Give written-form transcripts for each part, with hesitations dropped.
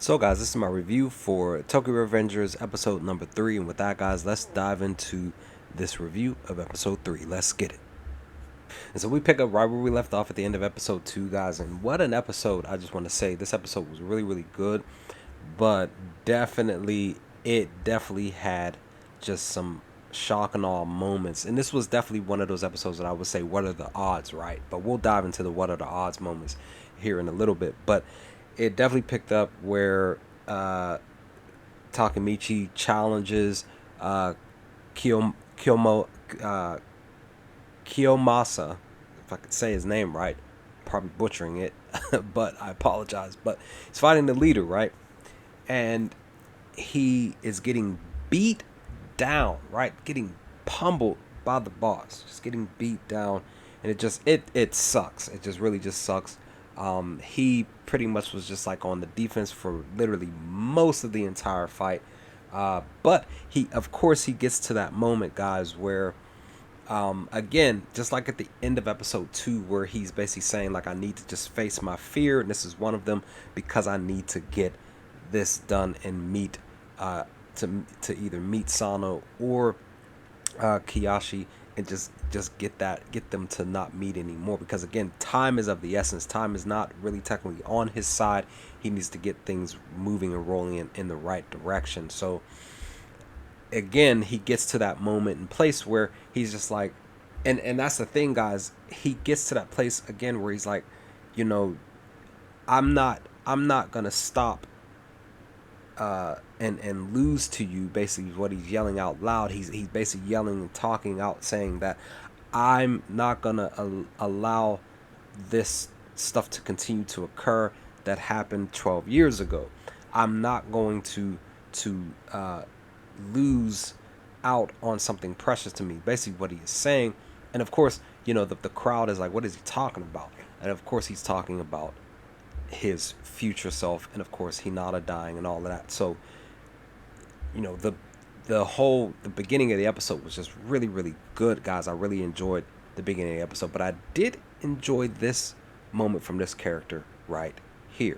So guys, this is my review for Tōkyō Revengers episode number 3, and with that guys, let's dive into this review of episode 3. Let's get it. And so we pick up right where we left off at the end of episode 2, guys, and what an episode. I just want to say this episode was really good, but it definitely had just some shock and awe moments, and this was definitely one of those episodes that I would say, what are the odds, right? But we'll dive into the what are the odds moments here in a little bit. But it definitely picked up where Takemichi challenges Kiyomo, Kiyomasa, if I could say his name right, probably butchering it, but I apologize. But he's fighting the leader, right? And he is getting beat down, right? Getting pummeled by the boss, just getting beat down, and it sucks. It just really just sucks. He pretty much was just like on the defense for literally most of the entire fight. But of course, he gets to that moment, guys, where, again, just like at the end of episode 2, where he's basically saying, like, I need to just face my fear, and this is one of them, because I need to get this done and meet, to either meet Sano or Kiyashi, and just get them to not meet anymore, because again, time is of the essence. Time is not really technically on his side. He needs to get things moving and rolling in the right direction. So again, he gets to that moment and place where he's just like, and that's the thing, guys, he gets to that place again where he's like, you know, I'm not gonna stop and lose to you. Basically what he's yelling out loud, he's basically yelling and talking out, saying that I'm not gonna allow this stuff to continue to occur that happened 12 years ago. I'm not going to lose out on something precious to me, basically what he is saying. And of course, you know, the crowd is like, what is he talking about? And of course he's talking about his future self, and of course Hinata dying and all of that. So, you know, the beginning of the episode was just really good, guys. I really enjoyed the beginning of the episode, but I did enjoy this moment from this character right here.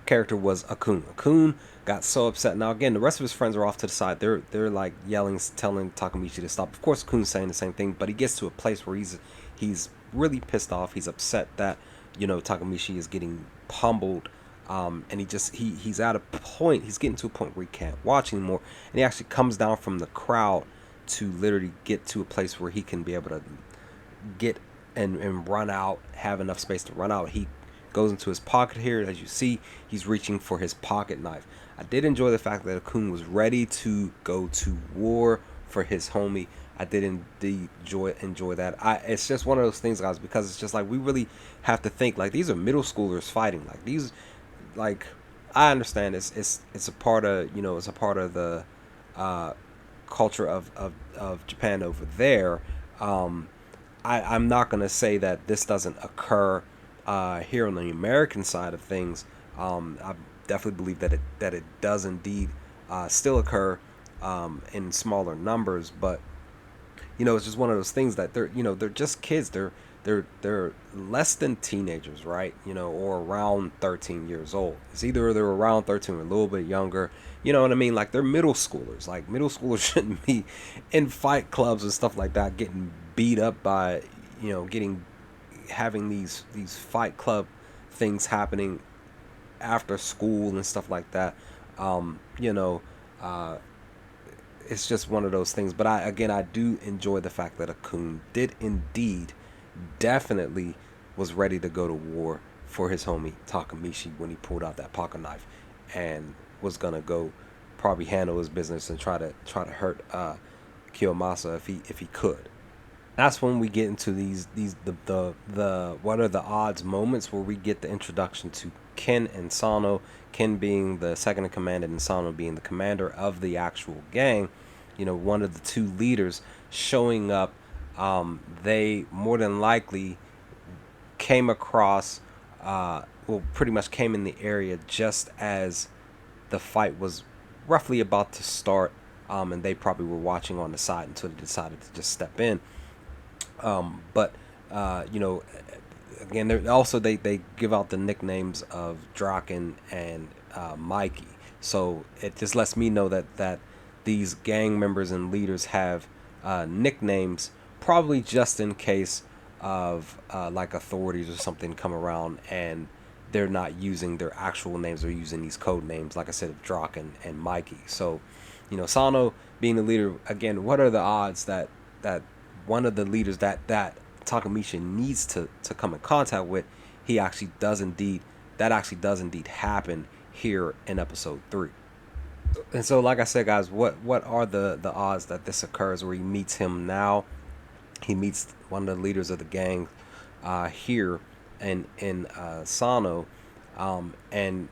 Character was Akun. Akun got so upset. Now again, the rest of his friends are off to the side. They're like yelling, telling Takemichi to stop. Of course, Akun's saying the same thing, but he gets to a place where he's really pissed off. He's upset that, you know, Takemichi is getting pummeled, and he's at a point. He's getting to a point where he can't watch anymore, and he actually comes down from the crowd to literally get to a place where he can be able to get and run out, have enough space to run out. He goes into his pocket here. As you see, he's reaching for his pocket knife. I did enjoy the fact that Akun was ready to go to war for his homie. I did indeed enjoy that. It's just one of those things, guys, because it's just like, we really have to think, like, these are middle schoolers fighting. Like, these, like, I understand it's a part of, you know, it's a part of the culture of Japan over there. I'm not gonna say that this doesn't occur here on the American side of things. I definitely believe that it does indeed still occur in smaller numbers, but you know, it's just one of those things that they're just kids. They're less than teenagers, right? You know, or around 13 years old. It's either they're around 13 or a little bit younger. You know what I mean? Like, they're middle schoolers. Like, middle schoolers shouldn't be in fight clubs and stuff like that, getting beat up by, you know, having these fight club things happening after school and stuff like that. You know, it's just one of those things. But I do enjoy the fact that Akun did indeed definitely was ready to go to war for his homie Takemichi when he pulled out that pocket knife, and was gonna go probably handle his business and try to hurt Kiyomasa if he could. That's when we get into the what are the odds moments, where we get the introduction to Ken and Sano. Ken being the second in command and Sano being the commander of the actual gang. You know, one of the two leaders showing up. They more than likely came across, pretty much came in the area just as the fight was roughly about to start, and they probably were watching on the side until they decided to just step in. But you know, again, they give out the nicknames of Draken and Mikey. So it just lets me know that these gang members and leaders have nicknames, probably just in case of like authorities or something come around and they're not using their actual names, they're using these code names, like I said, of Drock and Mikey. So, Sano being the leader, again, what are the odds that one of the leaders that Takemichi needs to come in contact with, that actually does indeed happen here in episode 3. And so, like I said, guys, what are the odds that this occurs where he meets him now? He meets one of the leaders of the gang here in Sano, and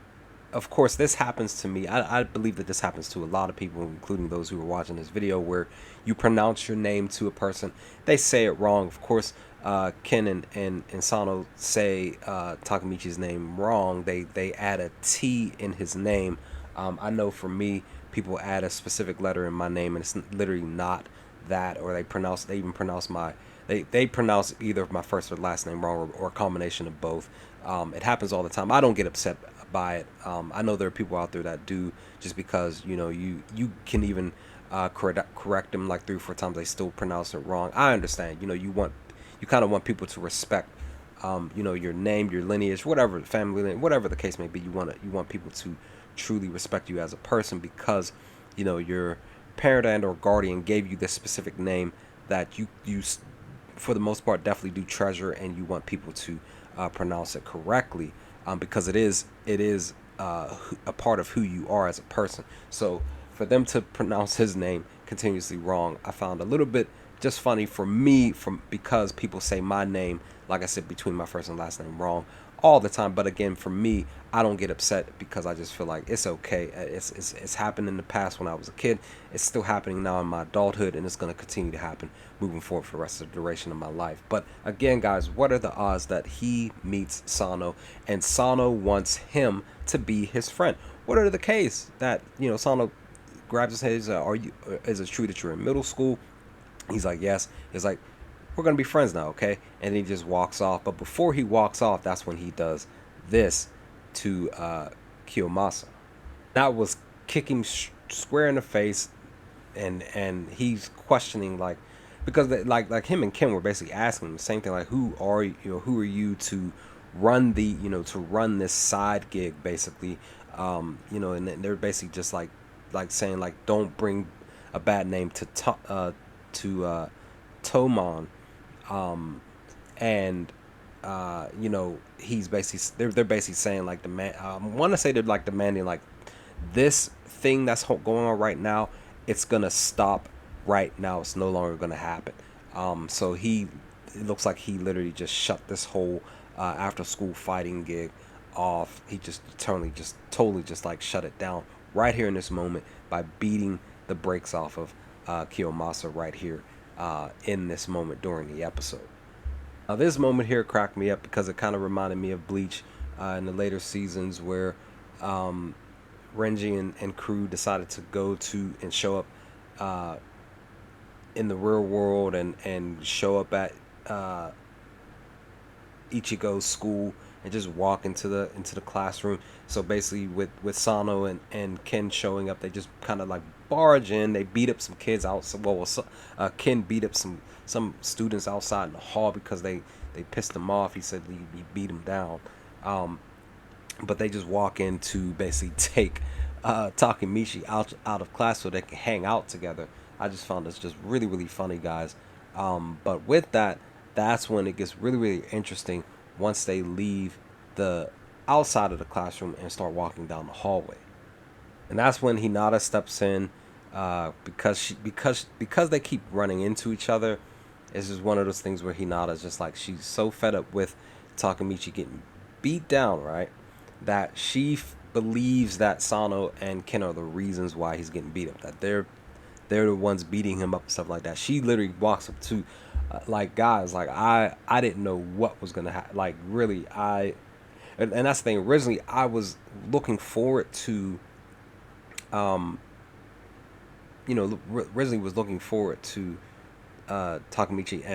of course this happens to me. I believe that this happens to a lot of people, including those who are watching this video, where you pronounce your name to a person, they say it wrong. Of course, Ken and Sano say Takemichi's name wrong. They add a T in his name. I know for me, people add a specific letter in my name, and it's literally not that, or they even pronounce they pronounce either my first or last name wrong, or a combination of both. It happens all the time. I don't get upset by it. I know there are people out there that do, just because you can even correct them like 3 or 4 times, they still pronounce it wrong. I understand. You kind of want people to respect your name, your lineage, whatever, family name, whatever the case may be. You want people to truly respect you as a person, because your parent and or guardian gave you this specific name that you for the most part definitely do treasure, and you want people to pronounce it correctly, because it is a part of who you are as a person. So for them to pronounce his name continuously wrong, I found a little bit just funny for me, because people say my name, like I said, between my first and last name wrong all the time. But again, for me, I don't get upset, because I just feel like it's okay. It's happened in the past when I was a kid. It's still happening now in my adulthood, and it's going to continue to happen moving forward for the rest of the duration of my life. But again, guys, what are the odds that he meets Sano, and Sano wants him to be his friend? What are the case that Sano grabs his head, is it true that you're in middle school? He's like, yes. He's like, we're going to be friends now, okay? And he just walks off. But before he walks off, that's when he does this to Kiyomasa. That was kick him square in the face, and he's questioning, like, because like him and Ken were basically asking him the same thing, like, who are you to run to run this side gig, basically, and they're basically just like saying, like, don't bring a bad name to Tomon, and he's basically they're basically saying, like, the man, I want to say they're like demanding, like, this thing that's going on right now, it's gonna stop right now. It's no longer gonna happen. So it looks like he literally just shut this whole after school fighting gig off. He just totally like shut it down right here in this moment by beating the brakes off of Kiyomasa right here in this moment during the episode. This moment here cracked me up because it kind of reminded me of Bleach in the later seasons, where Renji and crew decided to go to and show up in the real world and show up at Ichigo's school and just walk into the classroom. So basically with Sano and Ken showing up, they just kind of like barge in. They beat up some kids out. Ken beat up some students outside in the hall because they pissed him off. He said he beat him down. But they just walk in to basically take Takemichi out of class so they can hang out together. I just found this just really, really funny, guys. But with that's when it gets really, really interesting once they leave the outside of the classroom and start walking down the hallway. And that's when Hinata steps in, because they keep running into each other. It's just one of those things where Hinata's just like, she's so fed up with Takemichi getting beat down, right, that she believes that Sano and Ken are the reasons why he's getting beat up, that they're the ones beating him up and stuff like that. She literally walks up to like, guys, like, I didn't know what was gonna happen. Like, really, and that's the thing. Originally, I was looking forward to Takemichi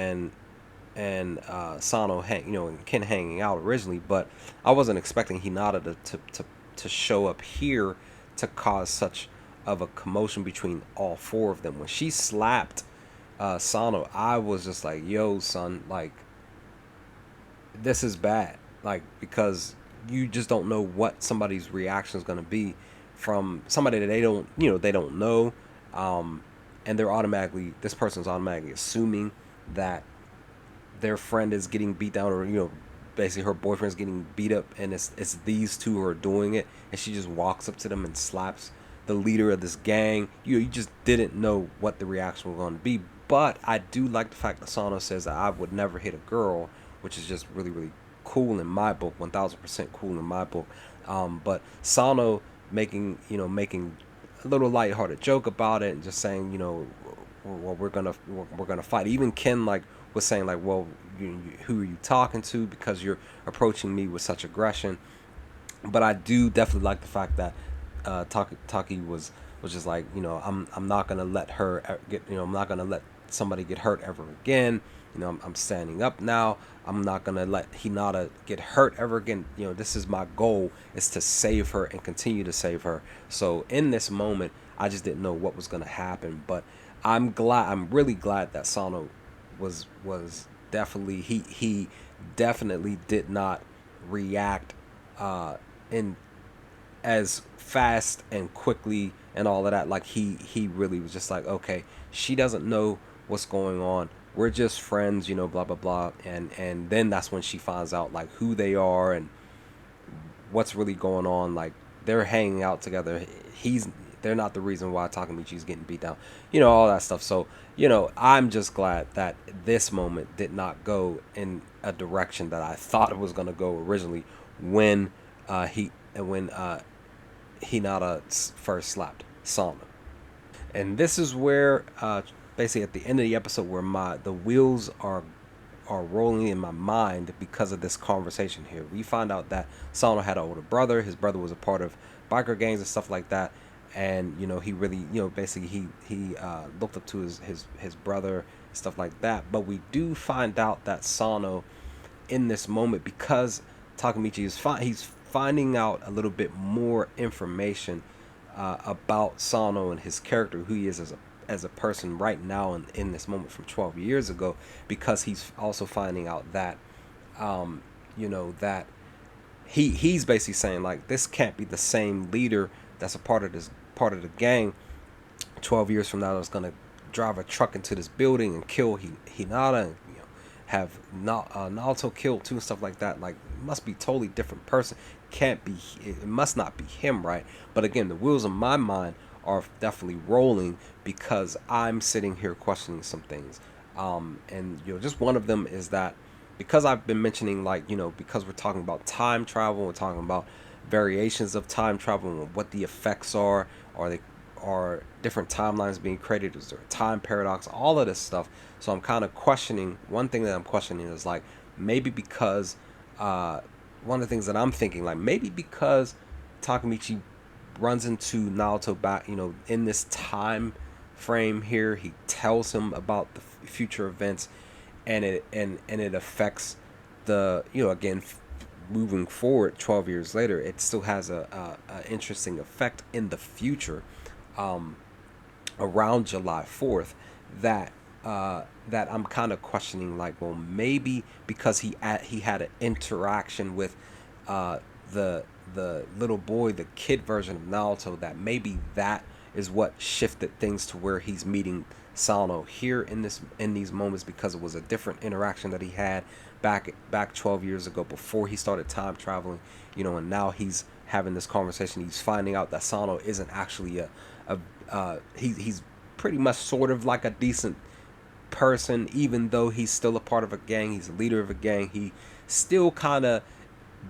and Sano and Ken hanging out originally, but I wasn't expecting Hinata to to show up here to cause such of a commotion between all four of them. When she slapped Sano, I was just like, yo, son, like, this is bad. Like, because you just don't know what somebody's reaction is going to be from somebody that they don't know. And this person's automatically assuming that their friend is getting beat down, or, basically her boyfriend's getting beat up, and it's these two who are doing it, and she just walks up to them and slaps the leader of this gang. You just didn't know what the reaction was going to be. But I do like the fact that Sano says that I would never hit a girl, which is just really, really cool in my book, 1000% cool in my book. But Sano making a little lighthearted joke about it, and just saying, well, we're gonna fight. Even Ken was saying, well, who are you talking to, because you're approaching me with such aggression. But I do definitely like the fact that Taki was just like, I'm not gonna let her get, I'm not gonna let somebody get hurt ever again. I'm standing up now. I'm not gonna let Hinata get hurt ever again. This is my goal, is to save her and continue to save her. So in this moment, I just didn't know what was gonna happen, but I'm really glad that Sano was definitely, he definitely did not react in as fast and quickly and all of that. Like, he really was just like, okay, she doesn't know what's going on, we're just friends, blah blah blah. And then that's when she finds out like who they are and what's really going on. Like, they're hanging out together. They're not the reason why Takemichi's getting beat down, all that stuff. So, I'm just glad that this moment did not go in a direction that I thought it was going to go originally when Hinata first slapped Sano. And this is where basically at the end of the episode, where the wheels are rolling in my mind because of this conversation here. We find out that Sano had an older brother. His brother was a part of biker gangs and stuff like that. And he really, basically he looked up to his brother, stuff like that. But we do find out that Sano, in this moment, because Takemichi he's finding out a little bit more information about Sano and his character, who he is as a person right now in this moment from 12 years ago, because he's also finding out that that he's basically saying, like, this can't be the same leader that's a part of the gang 12 years from now, that's gonna drive a truck into this building and kill Hinata, and have Naoto killed too and stuff like that. Like, must be totally different person. It must not be him, right? But again, the wheels in my mind are definitely rolling, because I'm sitting here questioning some things. And just one of them is that, because I've been mentioning, like, because we're talking about time travel, we're talking about variations of time travel and what the effects are different timelines being created, is there a time paradox, all of this stuff. So I'm kind of questioning, one thing that I'm questioning is, like, maybe because one of the things that I'm thinking, like, maybe because Takemichi runs into Naoto back, in this time frame here, he tells him about the future events, and it affects the, again, moving forward 12 years later, it still has a interesting effect in the future, around July 4th, that I'm kind of questioning, like, well, maybe because he had an interaction with the little boy, the kid version of Naoto, that maybe that is what shifted things to where he's meeting Sano here in these moments, because it was a different interaction that he had back 12 years ago before he started time traveling, and now he's having this conversation. He's finding out that Sano isn't actually he's pretty much sort of like a decent person, even though he's still a part of a gang. He's a leader of a gang. He still kind of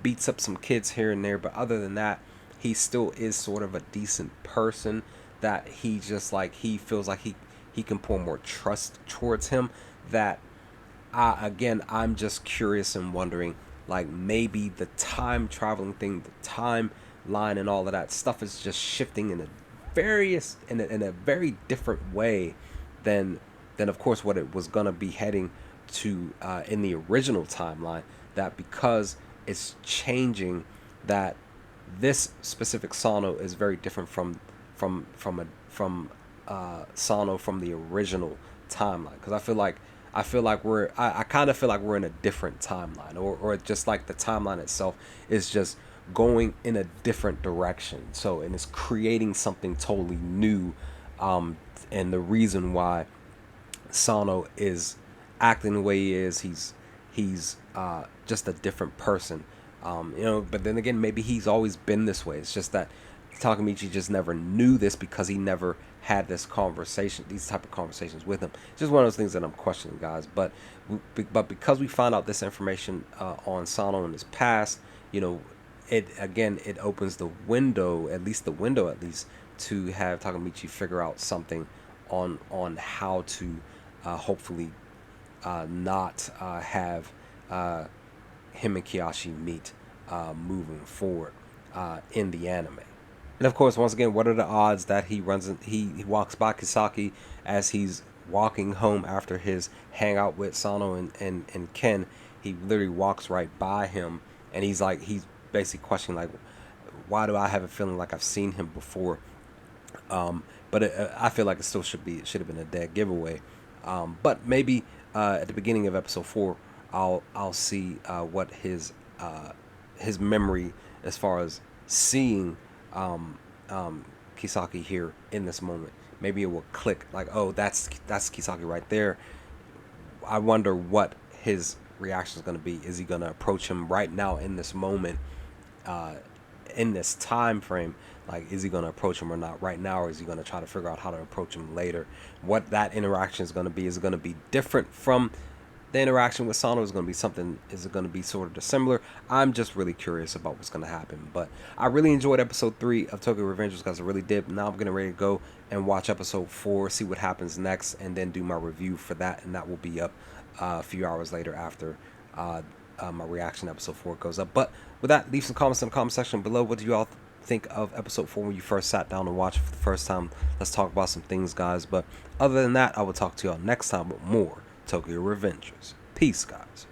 beats up some kids here and there, but other than that, he still is sort of a decent person, that he just, like, he feels like he can pour more trust towards him. That again, I'm just curious and wondering, like, maybe the time traveling thing, the timeline and all of that stuff is just shifting in a very different way than of course what it was gonna be heading to in the original timeline. That because it's changing, that this specific Sano is very different from Sano from the original timeline, because I kind of feel like we're in a different timeline, or just like the timeline itself is just going in a different direction. So, and it's creating something totally new, and the reason why Sano is acting the way he is, he's just a different person. But then again, maybe he's always been this way. It's just that Takemichi just never knew this because he never had these type of conversations with him. It's just one of those things that I'm questioning, guys. But because we found out this information on Sano in his past, it opens the window, at least to have Takemichi figure out something on how to hopefully not have him and Kiyoshi meet moving forward in the anime. And of course, once again, what are the odds that he walks by Kisaki as he's walking home after his hangout with Sano and Ken? He literally walks right by him, and he's basically questioning, like, why do I have a feeling like I've seen him before? But I feel like it should have been a dead giveaway. But maybe at the beginning of episode 4, I'll see what his memory as far as seeing Kisaki here in this moment. Maybe it will click, like, oh, that's Kisaki right there. I wonder what his reaction is going to be. Is he going to approach him right now in this moment, in this time frame? Like, is he going to approach him or not right now, or is he going to try to figure out how to approach him later? What that interaction is going to be? Is it going to be different from the interaction with Sano? Is it going to be something? Is it going to be sort of similar? I'm just really curious about what's going to happen. But I really enjoyed episode 3 of Tōkyō Ribenjāzu, guys. I really did. Now I'm getting ready to go and watch episode 4, see what happens next, and then do my review for that. And that will be up a few hours later after my reaction to episode 4 goes up. But with that, leave some comments in the comment section below. What do you all think of episode 4 when you first sat down and watched it for the first time? Let's talk about some things, guys. But other than that, I will talk to y'all next time with more Tōkyō Ribenjāzu. Peace, guys.